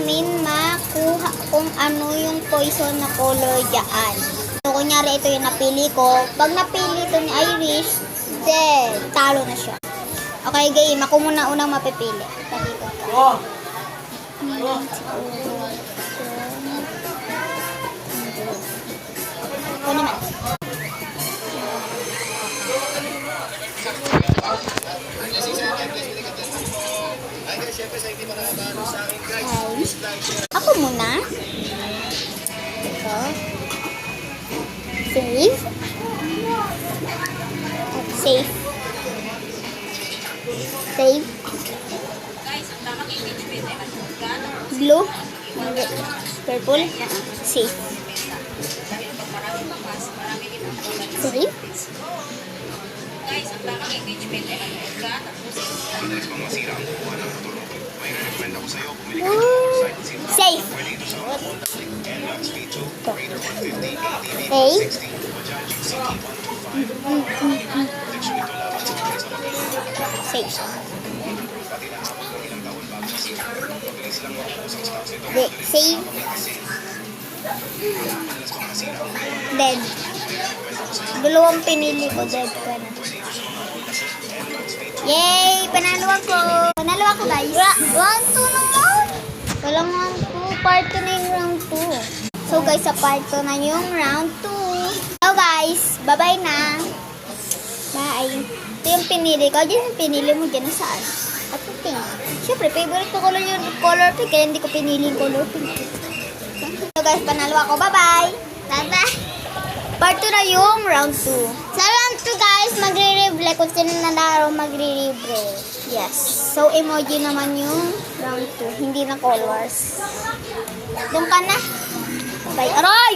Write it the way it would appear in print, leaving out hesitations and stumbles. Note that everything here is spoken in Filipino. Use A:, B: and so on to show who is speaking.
A: namin makuha kung ano yung poison na color dyan. So, kunyari ito yung napili ko. Pag napili ito ni Irish, then, talo na siya. Okay, game. Ako muna unang mapipili. Pakita ka. Ako naman. Ako muna. Ito. Save. Save. Save. Blue. Purple. Save. Save. Safe. Safe. Safe. Save. Dead. Dalawang pinili ko, dead pa na. Yay! Panalo ako! Panalo ako, guys! Round 2 naman! Walang round 2. Part 2 na yung round 2. So, guys, sa part 2 na yung round 2. So, guys, bye-bye na! Bye! Ito yung pinili ko. Diyan yung pinili mo dyan saan? At pink. Siyempre, favorite ko color yung color pink. Kaya hindi ko pinili yung color pink. So, guys, panalo ako. Bye-bye! Bye-bye! Part 2 na yung round 2. Sa round 2, guys, magre-replay kung sino na laro magre-replay. Yes. So, emoji naman yung round 2. Hindi na colors. Doon ka na. Bye. Aray!